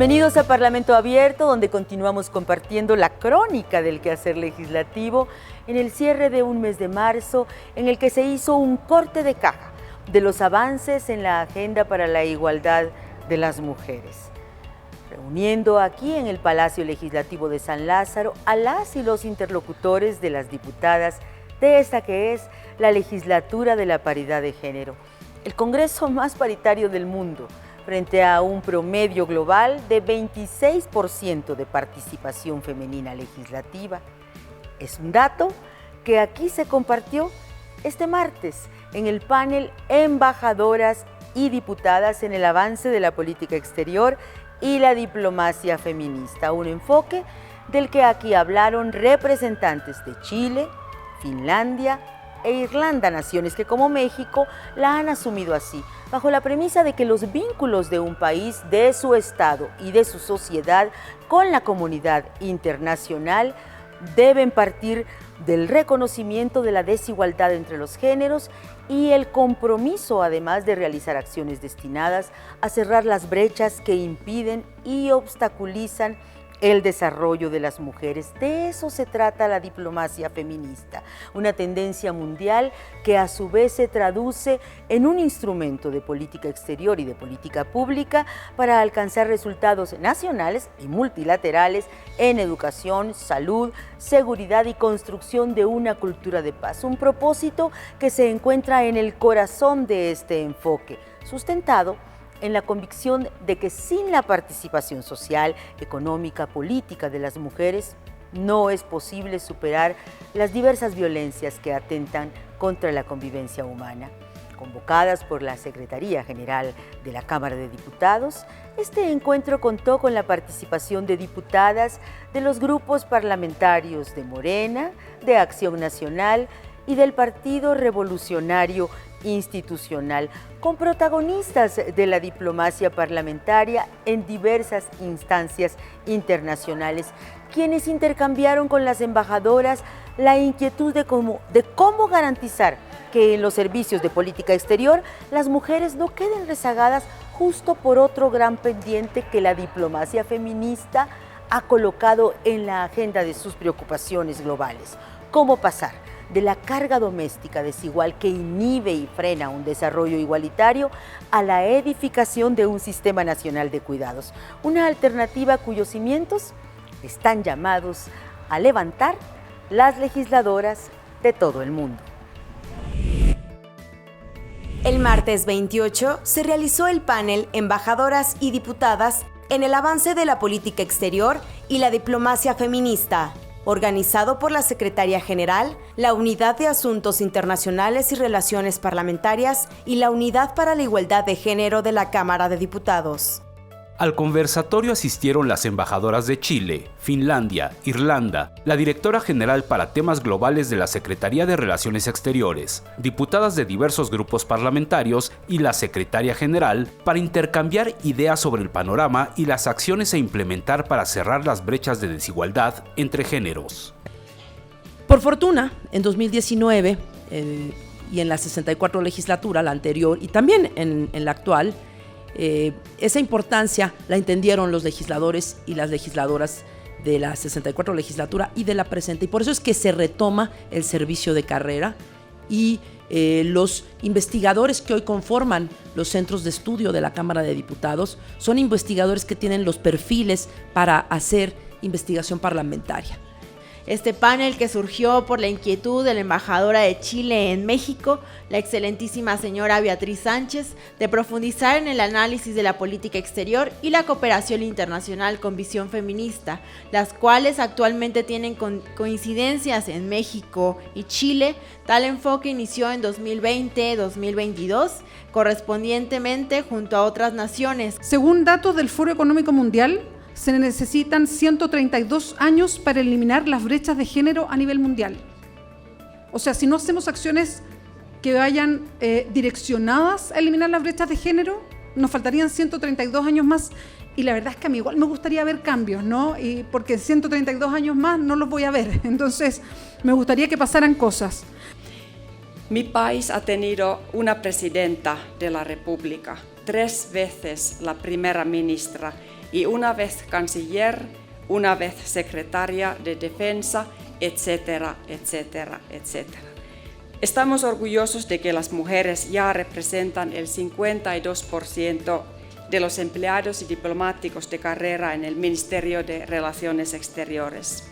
Bienvenidos a Parlamento Abierto, donde continuamos compartiendo la crónica del quehacer legislativo en el cierre de un mes de marzo, en el que se hizo un corte de caja de los avances en la agenda para la igualdad de las mujeres. Reuniendo aquí en el Palacio Legislativo de San Lázaro a las y los interlocutores de las diputadas de esta que es la Legislatura de la Paridad de Género, el Congreso más paritario del mundo, frente a un promedio global de 26% de participación femenina legislativa. Es un dato que aquí se compartió este martes en el panel Embajadoras y Diputadas en el avance de la política exterior y la diplomacia feminista, un enfoque del que aquí hablaron representantes de Chile, Finlandia e Irlanda, naciones que como México la han asumido así, bajo la premisa de que los vínculos de un país, de su Estado y de su sociedad con la comunidad internacional deben partir del reconocimiento de la desigualdad entre los géneros y el compromiso, además de realizar acciones destinadas a cerrar las brechas que impiden y obstaculizan el desarrollo de las mujeres. De eso se trata la diplomacia feminista, una tendencia mundial que a su vez se traduce en un instrumento de política exterior y de política pública para alcanzar resultados nacionales y multilaterales en educación, salud, seguridad y construcción de una cultura de paz. Un propósito que se encuentra en el corazón de este enfoque, sustentado en la convicción de que sin la participación social, económica, política de las mujeres, no es posible superar las diversas violencias que atentan contra la convivencia humana. Convocadas por la Secretaría General de la Cámara de Diputados, este encuentro contó con la participación de diputadas de los grupos parlamentarios de Morena, de Acción Nacional y del Partido Revolucionario Institucional, con protagonistas de la diplomacia parlamentaria en diversas instancias internacionales, quienes intercambiaron con las embajadoras la inquietud de cómo garantizar que en los servicios de política exterior las mujeres no queden rezagadas justo por otro gran pendiente que la diplomacia feminista ha colocado en la agenda de sus preocupaciones globales: cómo pasar de la carga doméstica desigual que inhibe y frena un desarrollo igualitario a la edificación de un sistema nacional de cuidados, una alternativa cuyos cimientos están llamados a levantar las legisladoras de todo el mundo. El martes 28 se realizó el panel Embajadoras y Diputadas en el avance de la política exterior y la diplomacia feminista, organizado por la Secretaría General, la Unidad de Asuntos Internacionales y Relaciones Parlamentarias y la Unidad para la Igualdad de Género de la Cámara de Diputados. Al conversatorio asistieron las embajadoras de Chile, Finlandia, Irlanda, la directora general para temas globales de la Secretaría de Relaciones Exteriores, diputadas de diversos grupos parlamentarios y la secretaria general para intercambiar ideas sobre el panorama y las acciones a implementar para cerrar las brechas de desigualdad entre géneros. Por fortuna, en 2019 y en la 64 legislatura, la anterior, y también en la actual, esa importancia la entendieron los legisladores y las legisladoras de la 64 legislatura y de la presente, y por eso es que se retoma el servicio de carrera y los investigadores que hoy conforman los centros de estudio de la Cámara de Diputados son investigadores que tienen los perfiles para hacer investigación parlamentaria. Este panel, que surgió por la inquietud de la embajadora de Chile en México, la excelentísima señora Beatriz Sánchez, de profundizar en el análisis de la política exterior y la cooperación internacional con visión feminista, las cuales actualmente tienen coincidencias en México y Chile. Tal enfoque inició en 2020-2022, correspondientemente junto a otras naciones. Según datos del Foro Económico Mundial, se necesitan 132 años para eliminar las brechas de género a nivel mundial. O sea, si no hacemos acciones que vayan direccionadas a eliminar las brechas de género, nos faltarían 132 años más. Y la verdad es que a mí igual me gustaría ver cambios, ¿no? Y porque 132 años más no los voy a ver. Entonces, me gustaría que pasaran cosas. Mi país ha tenido una presidenta de la República, 3 veces la primera ministra y una vez canciller, una vez secretaria de Defensa, etcétera, etcétera, etcétera. Estamos orgullosos de que las mujeres ya representan el 52% de los empleados y diplomáticos de carrera en el Ministerio de Relaciones Exteriores.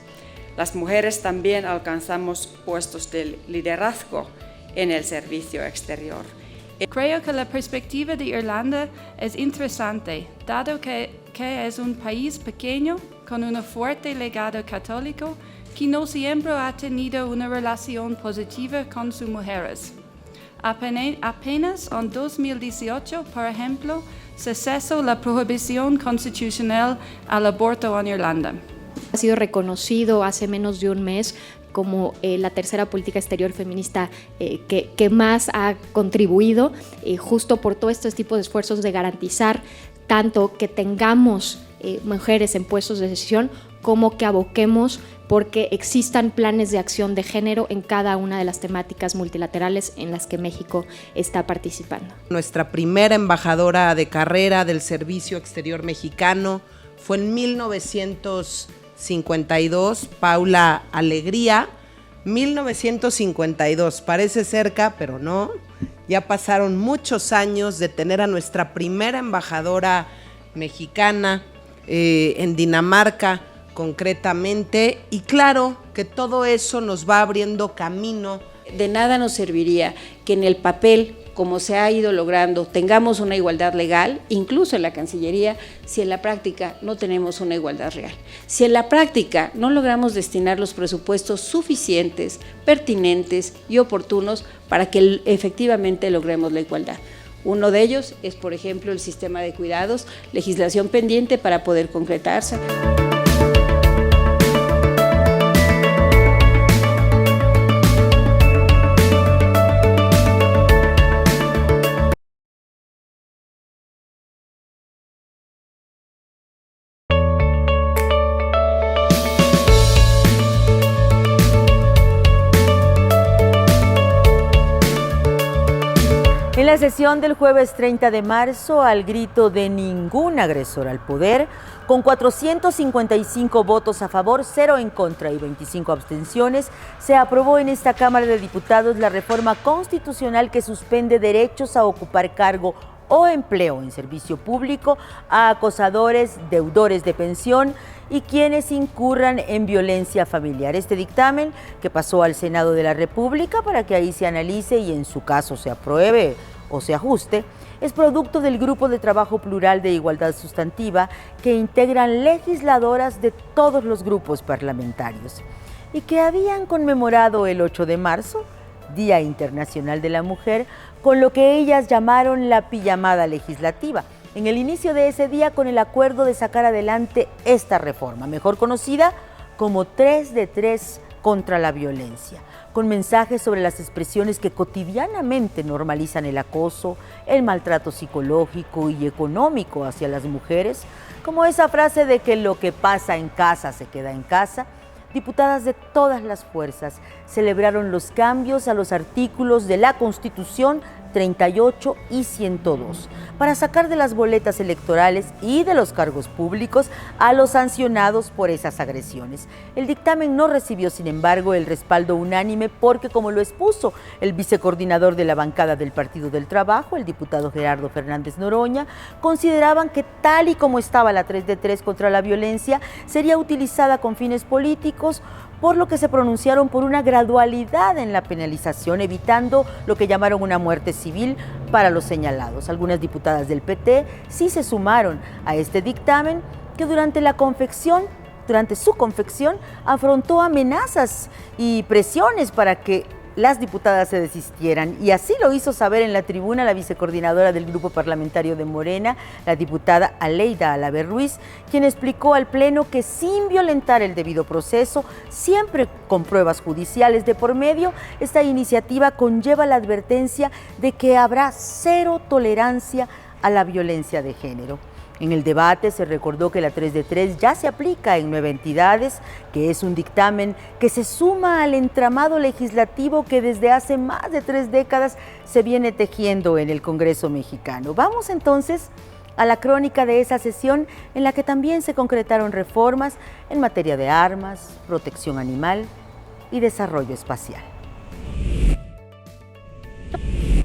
Las mujeres también alcanzamos puestos de liderazgo en el servicio exterior. Creo que la perspectiva de Irlanda es interesante, dado que es un país pequeño con un fuerte legado católico que no siempre ha tenido una relación positiva con sus mujeres. Apenas en 2018, por ejemplo, se cesó la prohibición constitucional al aborto en Irlanda. Ha sido reconocido hace menos de un mes como la tercera política exterior feminista que más ha contribuido justo por todo este tipo de esfuerzos de garantizar tanto que tengamos mujeres en puestos de decisión como que aboquemos porque existan planes de acción de género en cada una de las temáticas multilaterales en las que México está participando. Nuestra primera embajadora de carrera del Servicio Exterior Mexicano fue en 1952, Paula Alegría. 1952, parece cerca, pero no. Ya pasaron muchos años de tener a nuestra primera embajadora mexicana en Dinamarca, concretamente, y claro que todo eso nos va abriendo camino. De nada nos serviría que en el papel, como se ha ido logrando, tengamos una igualdad legal, incluso en la Cancillería, si en la práctica no tenemos una igualdad real. Si en la práctica no logramos destinar los presupuestos suficientes, pertinentes y oportunos para que efectivamente logremos la igualdad. Uno de ellos es, por ejemplo, el sistema de cuidados, legislación pendiente para poder concretarse. En la sesión del jueves 30 de marzo, al grito de ningún agresor al poder, con 455 votos a favor, 0 en contra y 25 abstenciones, se aprobó en esta Cámara de Diputados la reforma constitucional que suspende derechos a ocupar cargo o empleo en servicio público a acosadores, deudores de pensión y quienes incurran en violencia familiar. Este dictamen, que pasó al Senado de la República para que ahí se analice y en su caso se apruebe o se ajuste, es producto del Grupo de Trabajo Plural de Igualdad Sustantiva que integran legisladoras de todos los grupos parlamentarios y que habían conmemorado el 8 de marzo, Día Internacional de la Mujer, con lo que ellas llamaron la pijamada legislativa, en el inicio de ese día con el acuerdo de sacar adelante esta reforma, mejor conocida como 3 de 3 contra la violencia, con mensajes sobre las expresiones que cotidianamente normalizan el acoso, el maltrato psicológico y económico hacia las mujeres, como esa frase de que lo que pasa en casa se queda en casa. Diputadas de todas las fuerzas celebraron los cambios a los artículos de la Constitución 38 y 102 para sacar de las boletas electorales y de los cargos públicos a los sancionados por esas agresiones. El dictamen no recibió, sin embargo, el respaldo unánime porque, como lo expuso el vicecoordinador de la bancada del Partido del Trabajo, el diputado Gerardo Fernández Noroña, consideraban que tal y como estaba la 3 de 3 contra la violencia, sería utilizada con fines políticos, por lo que se pronunciaron por una gradualidad en la penalización, evitando lo que llamaron una muerte civil para los señalados. Algunas diputadas del PT sí se sumaron a este dictamen que durante su confección afrontó amenazas y presiones para que las diputadas se desistieran, y así lo hizo saber en la tribuna la vicecoordinadora del grupo parlamentario de Morena, la diputada Aleida Alaver Ruiz, quien explicó al Pleno que sin violentar el debido proceso, siempre con pruebas judiciales de por medio, esta iniciativa conlleva la advertencia de que habrá cero tolerancia a la violencia de género. En el debate se recordó que la 3 de 3 ya se aplica en 9 entidades, que es un dictamen que se suma al entramado legislativo que desde hace más de 3 décadas se viene tejiendo en el Congreso mexicano. Vamos entonces a la crónica de esa sesión en la que también se concretaron reformas en materia de armas, protección animal y desarrollo espacial.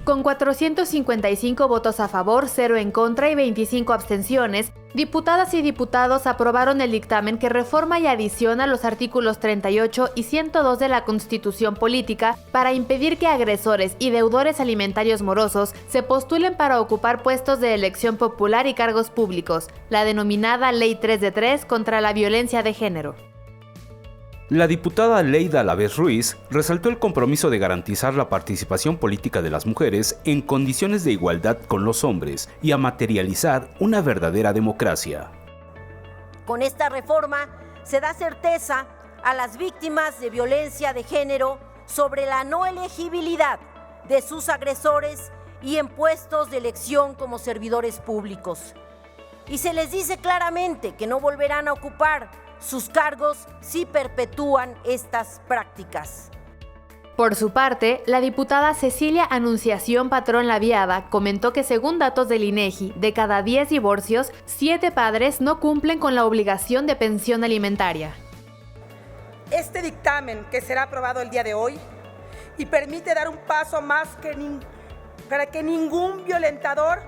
Con 455 votos a favor, 0 en contra y 25 abstenciones, diputadas y diputados aprobaron el dictamen que reforma y adiciona los artículos 38 y 102 de la Constitución Política para impedir que agresores y deudores alimentarios morosos se postulen para ocupar puestos de elección popular y cargos públicos, la denominada Ley 3 de 3 contra la violencia de género. La diputada Leida Alavés Ruiz resaltó el compromiso de garantizar la participación política de las mujeres en condiciones de igualdad con los hombres y a materializar una verdadera democracia. Con esta reforma se da certeza a las víctimas de violencia de género sobre la no elegibilidad de sus agresores y en puestos de elección como servidores públicos. Y se les dice claramente que no volverán a ocupar sus cargos si perpetúan estas prácticas. Por su parte, la diputada Cecilia Anunciación Patrón Laviada comentó que según datos del INEGI, de cada 10 divorcios, 7 padres no cumplen con la obligación de pensión alimentaria. Este dictamen que será aprobado el día de hoy y permite dar un paso más para que ningún violentador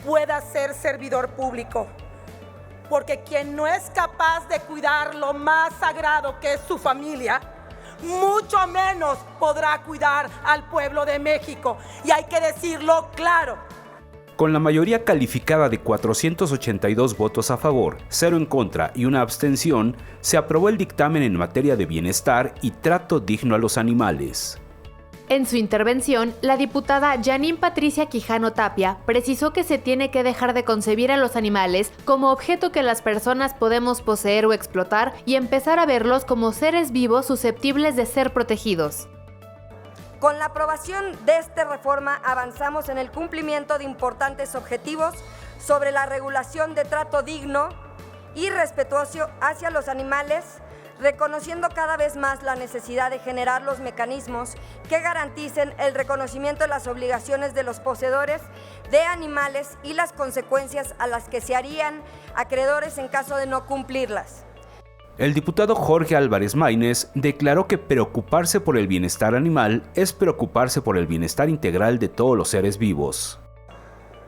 pueda ser servidor público. Porque quien no es capaz de cuidar lo más sagrado que es su familia, mucho menos podrá cuidar al pueblo de México. Y hay que decirlo claro. Con la mayoría calificada de 482 votos a favor, 0 en contra y una abstención, se aprobó el dictamen en materia de bienestar y trato digno a los animales. En su intervención, la diputada Janine Patricia Quijano Tapia precisó que se tiene que dejar de concebir a los animales como objeto que las personas podemos poseer o explotar y empezar a verlos como seres vivos susceptibles de ser protegidos. Con la aprobación de esta reforma avanzamos en el cumplimiento de importantes objetivos sobre la regulación de trato digno y respetuoso hacia los animales, reconociendo cada vez más la necesidad de generar los mecanismos que garanticen el reconocimiento de las obligaciones de los poseedores de animales y las consecuencias a las que se harían acreedores en caso de no cumplirlas. El diputado Jorge Álvarez Maínez declaró que preocuparse por el bienestar animal es preocuparse por el bienestar integral de todos los seres vivos.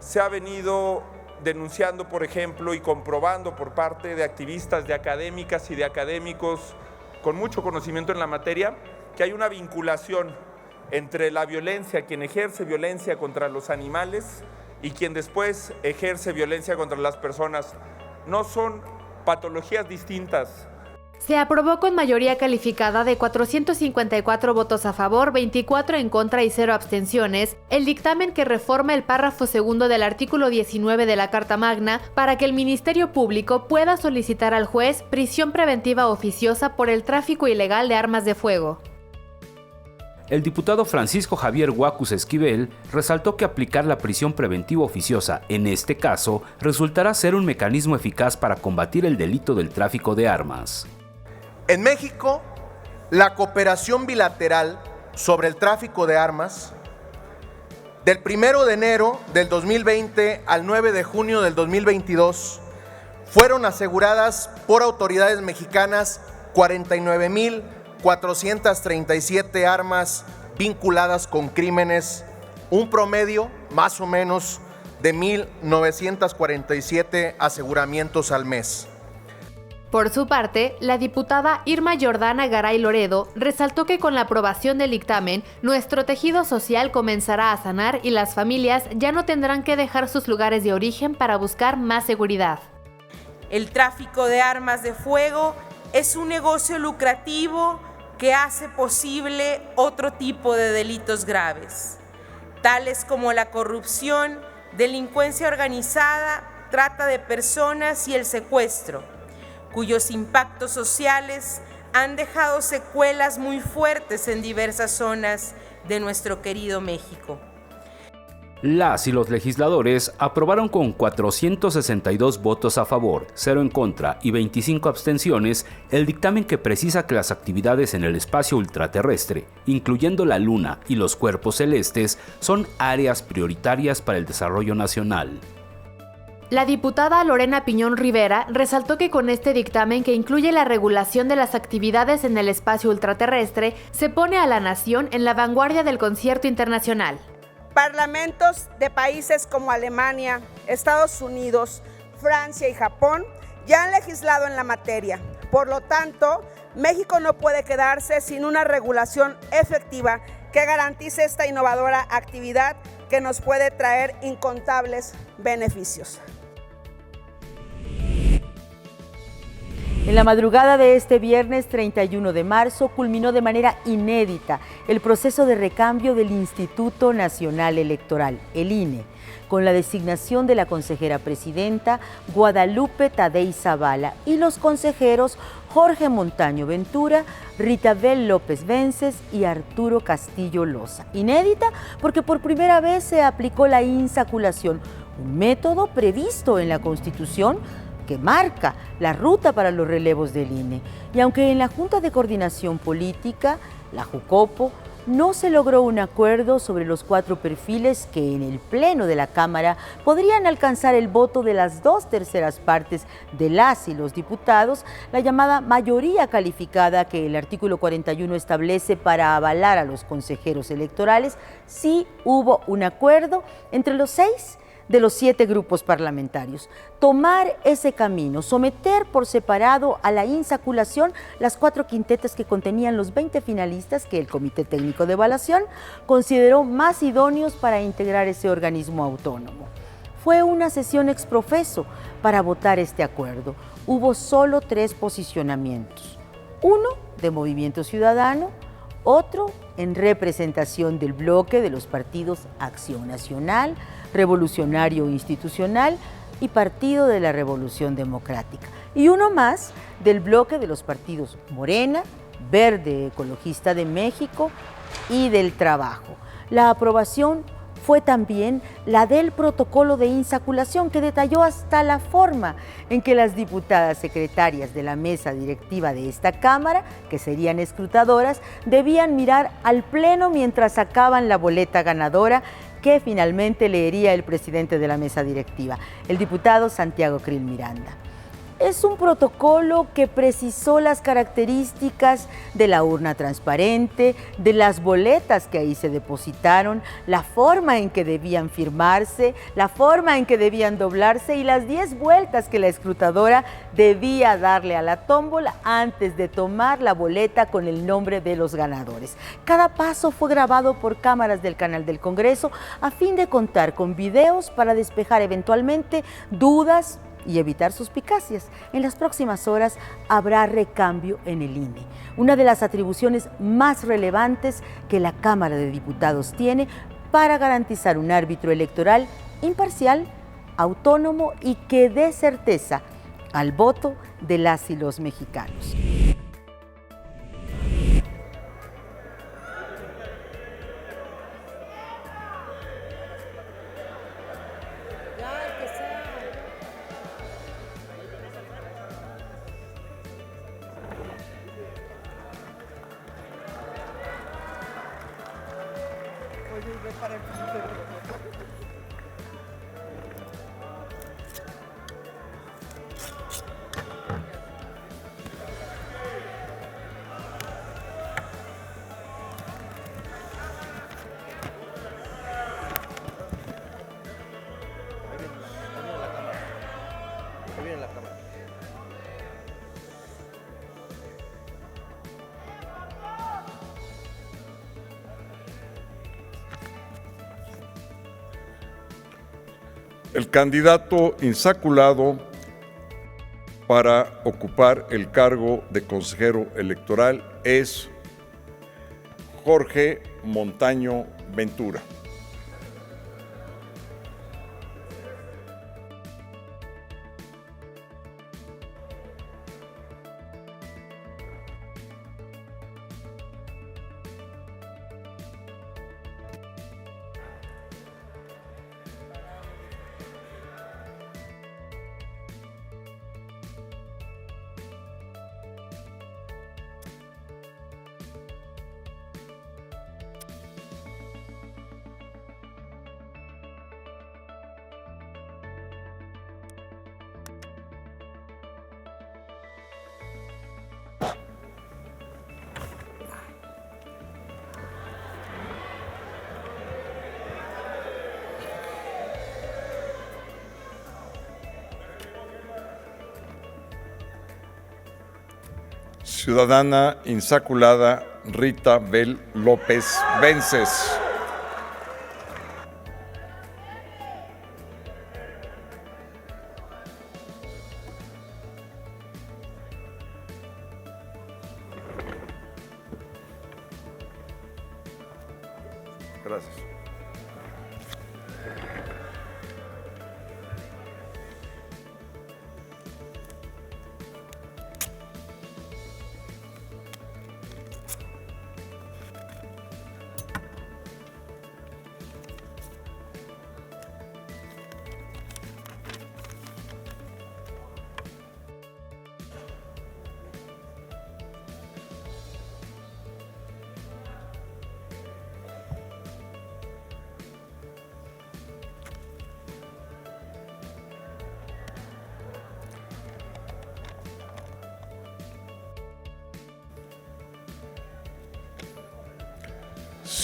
Se ha venido denunciando, por ejemplo, y comprobando por parte de activistas, de académicas y de académicos con mucho conocimiento en la materia, que hay una vinculación entre la violencia, quien ejerce violencia contra los animales y quien después ejerce violencia contra las personas. No son patologías distintas. Se aprobó con mayoría calificada de 454 votos a favor, 24 en contra y 0 abstenciones, el dictamen que reforma el párrafo segundo del artículo 19 de la Carta Magna para que el Ministerio Público pueda solicitar al juez prisión preventiva oficiosa por el tráfico ilegal de armas de fuego. El diputado Francisco Javier Huacus Esquivel resaltó que aplicar la prisión preventiva oficiosa en este caso resultará ser un mecanismo eficaz para combatir el delito del tráfico de armas. En México, la cooperación bilateral sobre el tráfico de armas, del 1 de enero del 2020 al 9 de junio del 2022, fueron aseguradas por autoridades mexicanas 49,437 armas vinculadas con crímenes, un promedio más o menos de 1,947 aseguramientos al mes. Por su parte, la diputada Irma Jordana Garay Loredo resaltó que con la aprobación del dictamen, nuestro tejido social comenzará a sanar y las familias ya no tendrán que dejar sus lugares de origen para buscar más seguridad. El tráfico de armas de fuego es un negocio lucrativo que hace posible otro tipo de delitos graves, tales como la corrupción, delincuencia organizada, trata de personas y el secuestro, cuyos impactos sociales han dejado secuelas muy fuertes en diversas zonas de nuestro querido México. Las y los legisladores aprobaron con 462 votos a favor, 0 en contra y 25 abstenciones el dictamen que precisa que las actividades en el espacio ultraterrestre, incluyendo la Luna y los cuerpos celestes, son áreas prioritarias para el desarrollo nacional. La diputada Lorena Piñón Rivera resaltó que con este dictamen, que incluye la regulación de las actividades en el espacio ultraterrestre, se pone a la nación en la vanguardia del concierto internacional. Parlamentos de países como Alemania, Estados Unidos, Francia y Japón ya han legislado en la materia. Por lo tanto, México no puede quedarse sin una regulación efectiva que garantice esta innovadora actividad que nos puede traer incontables beneficios. En la madrugada de este viernes 31 de marzo culminó de manera inédita el proceso de recambio del Instituto Nacional Electoral, el INE, con la designación de la consejera presidenta Guadalupe Tadei Zavala y los consejeros Jorge Montaño Ventura, Ritabel López Vences y Arturo Castillo Loza. Inédita porque por primera vez se aplicó la insaculación, un método previsto en la Constitución que marca la ruta para los relevos del INE. Y aunque en la Junta de Coordinación Política, la JUCOPO, no se logró un acuerdo sobre los 4 perfiles que en el Pleno de la Cámara podrían alcanzar el voto de las 2/3 partes de las y los diputados, la llamada mayoría calificada que el artículo 41 establece para avalar a los consejeros electorales, sí hubo un acuerdo entre los 6 de los 7 grupos parlamentarios. Tomar ese camino, someter por separado a la insaculación las 4 quintetas que contenían los 20 finalistas que el Comité Técnico de Evaluación consideró más idóneos para integrar ese organismo autónomo. Fue una sesión exprofeso para votar este acuerdo. Hubo solo 3 posicionamientos. Uno de Movimiento Ciudadano, otro en representación del bloque de los partidos Acción Nacional, Revolucionario Institucional y Partido de la Revolución Democrática, y uno más del bloque de los partidos Morena, Verde Ecologista de México y del Trabajo. La aprobación fue también la del protocolo de insaculación, que detalló hasta la forma en que las diputadas secretarias de la mesa directiva de esta Cámara, que serían escrutadoras, debían mirar al Pleno mientras sacaban la boleta ganadora que finalmente leería el presidente de la mesa directiva, el diputado Santiago Krill Miranda. Es un protocolo que precisó las características de la urna transparente, de las boletas que ahí se depositaron, la forma en que debían firmarse, la forma en que debían doblarse y las 10 vueltas que la escrutadora debía darle a la tómbola antes de tomar la boleta con el nombre de los ganadores. Cada paso fue grabado por cámaras del canal del Congreso a fin de contar con videos para despejar eventualmente dudas y evitar suspicacias. En las próximas horas habrá recambio en el INE, una de las atribuciones más relevantes que la Cámara de Diputados tiene para garantizar un árbitro electoral imparcial, autónomo y que dé certeza al voto de las y los mexicanos. El candidato insaculado para ocupar el cargo de consejero electoral es Jorge Montaño Ventura. Ciudadana Insaculada Rita Bel López Vences. Gracias.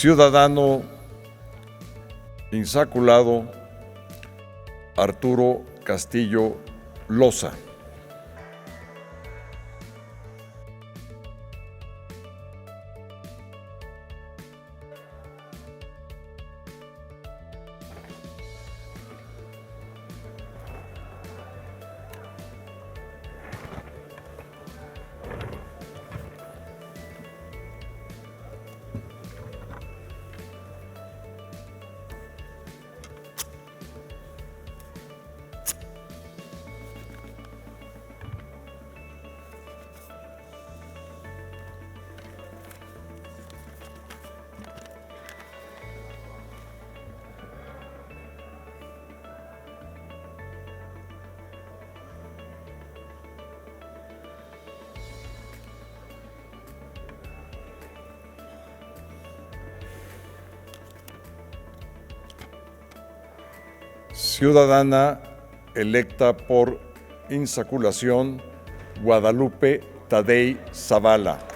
Ciudadano Insaculado Arturo Castillo Loza. Ciudadana electa por insaculación Guadalupe Tadei Zavala.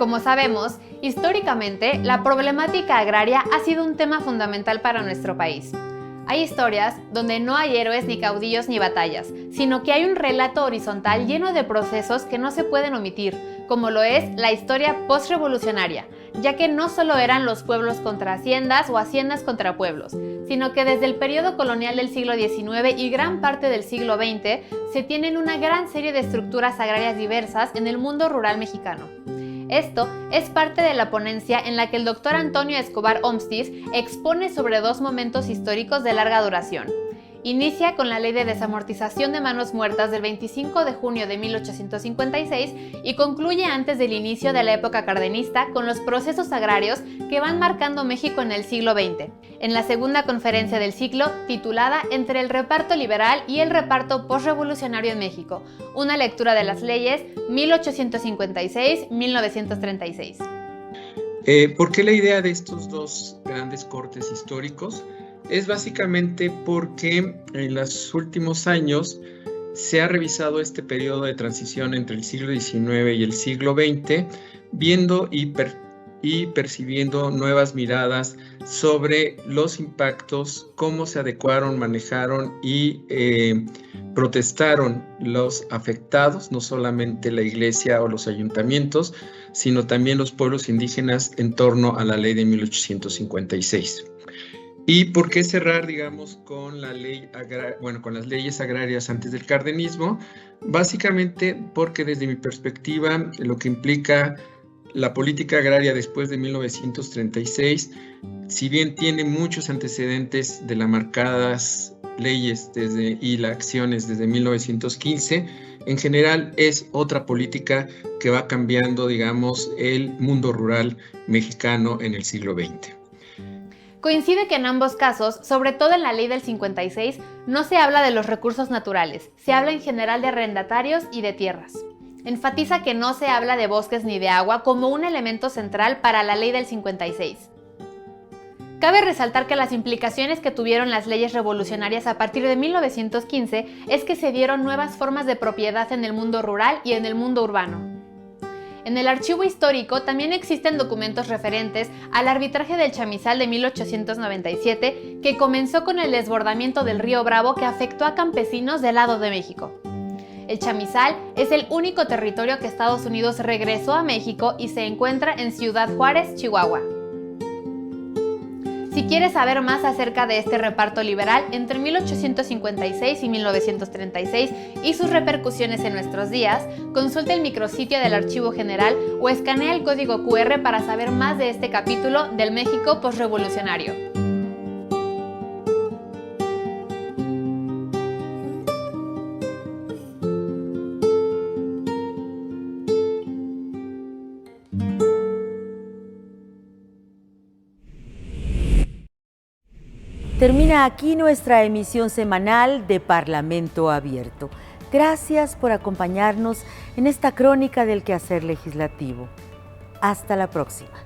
Como sabemos, históricamente, la problemática agraria ha sido un tema fundamental para nuestro país. Hay historias donde no hay héroes ni caudillos ni batallas, sino que hay un relato horizontal lleno de procesos que no se pueden omitir, como lo es la historia postrevolucionaria, ya que no solo eran los pueblos contra haciendas o haciendas contra pueblos, sino que desde el periodo colonial del siglo XIX y gran parte del siglo XX se tienen una gran serie de estructuras agrarias diversas en el mundo rural mexicano. Esto es parte de la ponencia en la que el doctor Antonio Escobar Omstiz expone sobre dos momentos históricos de larga duración. Inicia con la Ley de Desamortización de Manos Muertas del 25 de junio de 1856 y concluye antes del inicio de la época cardenista con los procesos agrarios que van marcando México en el siglo XX. En la segunda conferencia del ciclo, titulada Entre el reparto liberal y el reparto postrevolucionario en México, una lectura de las leyes 1856-1936. ¿Por qué la idea de estos dos grandes cortes históricos? Es básicamente porque en los últimos años se ha revisado este periodo de transición entre el siglo XIX y el siglo XX, viendo y percibiendo nuevas miradas sobre los impactos, cómo se adecuaron, manejaron y protestaron los afectados, no solamente la iglesia o los ayuntamientos, sino también los pueblos indígenas en torno a la ley de 1856. ¿Y por qué cerrar, digamos, con la ley con las leyes agrarias antes del cardenismo? Básicamente porque desde mi perspectiva, lo que implica la política agraria después de 1936, si bien tiene muchos antecedentes de las marcadas leyes y las acciones desde 1915, en general es otra política que va cambiando, digamos, el mundo rural mexicano en el siglo XX. Coincide que en ambos casos, sobre todo en la ley del 56, no se habla de los recursos naturales, se habla en general de arrendatarios y de tierras. Enfatiza que no se habla de bosques ni de agua como un elemento central para la ley del 56. Cabe resaltar que las implicaciones que tuvieron las leyes revolucionarias a partir de 1915 es que se dieron nuevas formas de propiedad en el mundo rural y en el mundo urbano. En el archivo histórico también existen documentos referentes al arbitraje del chamizal de 1897, que comenzó con el desbordamiento del río Bravo que afectó a campesinos del lado de México. El chamizal es el único territorio que Estados Unidos regresó a México y se encuentra en Ciudad Juárez, Chihuahua. Si quieres saber más acerca de este reparto liberal entre 1856 y 1936 y sus repercusiones en nuestros días, consulta el micrositio del Archivo General o escanea el código QR para saber más de este capítulo del México postrevolucionario. Termina aquí nuestra emisión semanal de Parlamento Abierto. Gracias por acompañarnos en esta crónica del quehacer legislativo. Hasta la próxima.